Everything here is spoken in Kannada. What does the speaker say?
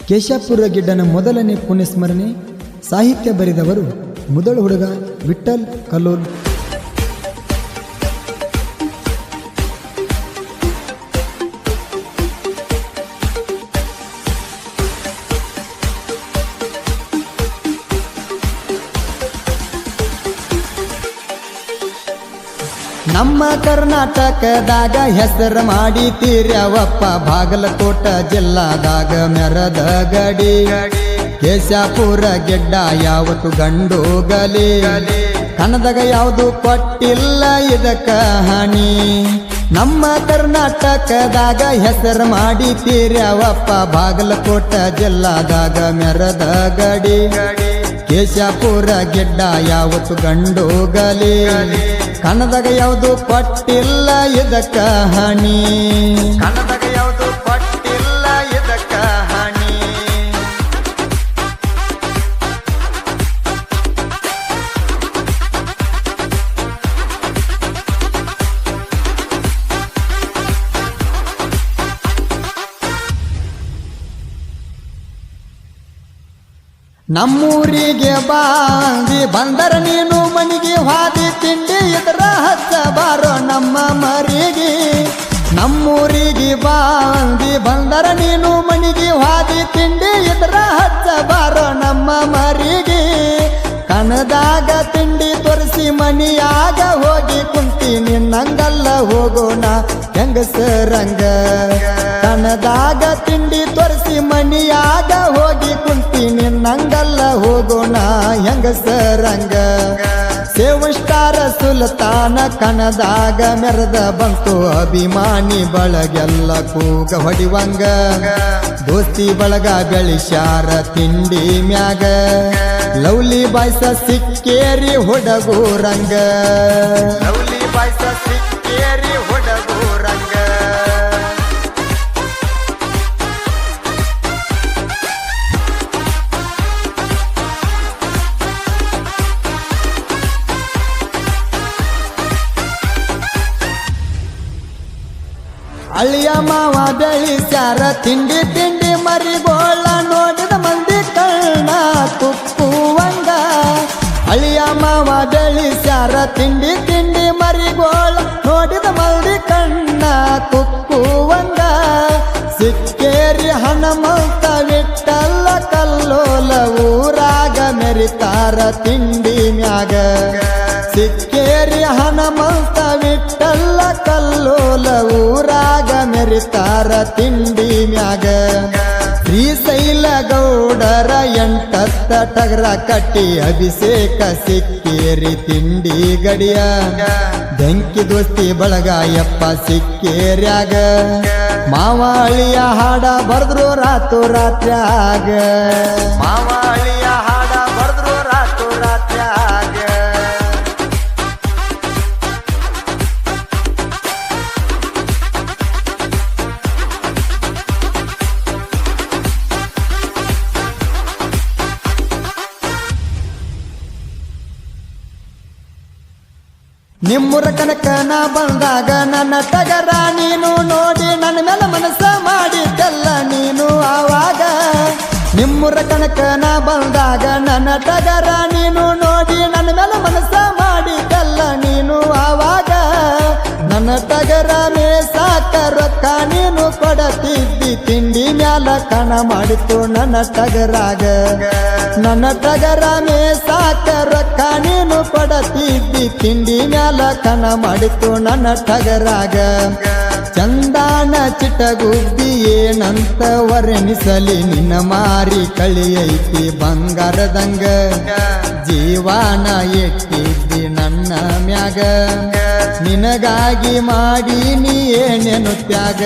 ಕೇಶಾಪುರ ಗಿಡ್ಡನ ಮೊದಲನೇ ಪುಣ್ಯಸ್ಮರಣೆ. ಸಾಹಿತ್ಯ ಬರೆದವರು ಮುದಳು ಹುಡುಗ ವಿಠ್ಠಲ್ ಕಲ್ಲೋಲ್. ನಮ್ಮ ಕರ್ನಾಟಕದಾಗ ಹೆಸರು ಮಾಡಿ ತೀರ್ಯವಪ್ಪ ಬಾಗಲಕೋಟ ಜಿಲ್ಲಾದಾಗ ಮೆರದ ಗಡಿ. ಕೇಶಾಪುರ ಗಿಡ್ಡ ಯಾವತ್ತು ಗಂಡೋಗಲಿ, ಕನ್ನದಾಗ ಯಾವುದು ಕೊಟ್ಟಿಲ್ಲ ಇದಕ್ಕ ಹಾನಿ. ನಮ್ಮ ಕರ್ನಾಟಕದಾಗ ಹೆಸರು ಮಾಡಿ ತೀರ್ಯವಪ್ಪ ಬಾಗಲಕೋಟ ಜಿಲ್ಲಾದಾಗ ಮೆರದ ಗಡಿ. ಕೇಶಾಪುರ ಗಿಡ್ಡ ಯಾವತ್ತು ಗಂಡೋಗಲಿ, ಕನ್ನದಾಗ ಯಾವುದು ಕೊಟ್ಟಿಲ್ಲ ಇದಕ್ಕ ಹಾನಿ. ಕನ್ನದಾಗ ಯಾವುದು ಕೊಟ್ಟಿಲ್ಲ ಇದಕ್ಕ ಹಾನಿ. ನಮ್ಮೂರಿಗೆ ಬಾಂದಿ ಬಂದರ ನೀನು ಮನಿಗೆ ಹಾದಿ ತಿಂಡಿ ಇದರ ಹಚ್ಚ ಬಾರೋ ನಮ್ಮ ಮರಿಗೆ. ನಮ್ಮೂರಿಗೆ ಬಾಂದಿ ಬಂದರ ನೀನು ಮನಿಗೆ ಹಾದಿ ತಿಂಡಿ ಇದರ ಹಚ್ಚ ಬಾರೋ ನಮ್ಮ ಮರಿಗೆ. ಕಣದಾಗ ತಿಂಡಿ ತೋರಿಸಿ ಮನಿಯಾಗ ಹೋಗಿ ಕುಂತೀನಿ ನಂಗಲ್ಲ ಹೋಗೋಣ ಹೆಂಗಸರಂಗ. ಕಣದಾಗ ತಿಂಡಿ ತೋರಿಸಿ ಮನಿಯಾಗ ಹೋಗಿ ಕುಂತೀನಿ ನಂಗಲ್ಲ ಹೋಗೋಣ ಹೆಂಗಸರಂಗ. ಸೇವನ್ ಸ್ಟಾರ್ ಸುಲ್ತಾನ ಕಣದಾಗ ಮೆರೆದ ಬಂತು, ಅಭಿಮಾನಿ ಬಳಗೆಲ್ಲ ಕೂಗ ಹೊಡಿವಂಗ. ದೋಸ್ತಿ ಬಳಗ ಬೆಳಿಸ್ಯಾರ ತಿಂಡಿ ಮ್ಯಾಗ, ಲವ್ಲಿ ಬಾಯ್ಸ ಸಿಕ್ಕೇರಿ ಹುಡುಗೂರಂಗ. ಲವ್ಲಿ ಬಾಯ್ಸ ಸಿಕ್ಕೇರಿ ಹುಡುಗೂರಂಗ. ಅಳಿಯ ಮಾವ ಬೆಳಿಸ್ಯಾರ ತಿಂಡಿ ತಿಂಡಿ ಮರಿಗೋಳ, ನೋಡಿದ ಮಂದಿ ಕಣ್ಣ ಕುಕ್ಕುವಂಗ. ಅಳಿಯ ಮಾವ ಬೆಳಿಸ್ಯಾರ ತಿಂಡಿ ತಿಂಡಿ ಮರಿಗೋಳ, ನೋಡಿದ ಮಂದಿ ಕಣ್ಣ ಕುಕ್ಕುವಂಗ. ಸಿಕ್ಕೇರಿ ಹನುಮಂತ ವಿಠ್ಠಲ ಕಲ್ಲೋಲ, ಊರಾಗ ಮೆರಿತಾರ ತಿಂಡಿ ಮ್ಯಾಗ. ಸಿಕ್ಕೇರಿ ಹನುಮಂತ ವಿಠ್ಠಲ ಕಲ್ಲೋಲ, ಊರಾಗ ಮೆರಿತಾರ ತಿಂಡಿ ಮ್ಯಾಗ. ಶ್ರೀಶೈಲ ಗೌಡರ 8 ಟಗರ ಕಟ್ಟಿ ಅಭಿಷೇಕ ಸಿಕ್ಕೇರಿ ತಿಂಡಿ ಗಡಿಯ. ಬೆಂಕಿ ದೋಸ್ತಿ ಬಳಗ ಯಪ್ಪ ಸಿಕ್ಕೇರ್ಯಾಗ, ಮಾವಾಳಿಯ ಹಾಡ ಬರ್ದ್ರು ರಾತು ರಾತ್ರ್ಯಾಗ. ಮಾವಾಳಿಯ ಹಾಡ ಬರ್ದ್ರು ರಾತು ರಾತ್ರ್ಯಾಗ. ನಿಮ್ಮೂರ ಕನಕ ನಾ ಬಂದಾಗ ನನ್ನ ಟಗರ ನೀನು ನೋಡಿ ನನ್ನ ಮೇಲೆ ಮನಸ್ಸ ಮಾಡಿದ್ದಲ್ಲ ನೀನು ಆವಾಗ. ನಿಮ್ಮೂರ ಕನಕ ನಾ ಬಂದಾಗ ನನ್ನ ಟಗರ ನೀನು ನೋಡಿ ನನ್ನ ಮೇಲೆ ಮನಸ್ಸ ಮಾಡಿದ್ದಲ್ಲ ನೀನು ಆವಾಗ. ನನ್ನ ಟಗರ ಮೇಸಾಕ ರೊಕ್ಕ ನೀನು ಕೊಡತಿದ್ದಿ, ತಿಂಡಿ ಮ್ಯಾಲ ಕಣ ಮಾಡಿತು ನನ್ನ ಟಗರಾಗ. ನನ್ನ ಟಗರ ಮೇಸಾಕ ರೊಕ್ಕ ನೀನು ಕೊಡತಿದ್ದಿ, ತಿಂಡಿ ಮ್ಯಾಲ ಕಣ ಮಾಡಿತು ನನ್ನ ಟಗರಾಗ. ಚಂದಾನ ಚಿಟಗುದ್ದಿ ಏನಂತ ವರ್ಣಿಸಲಿ, ನಿನ್ನ ಮಾರಿ ಕಳಿಯೈತಿ ಬಂಗಾರದಂಗ. ಜೀವಾನ ಎಟ್ಟಿದ್ದಿ ನನ್ನ ಮ್ಯಾಗ, ನಿನಗಾಗಿ ಮಾಡಿ ನೀ ಏನೇನು ತ್ಯಾಗ.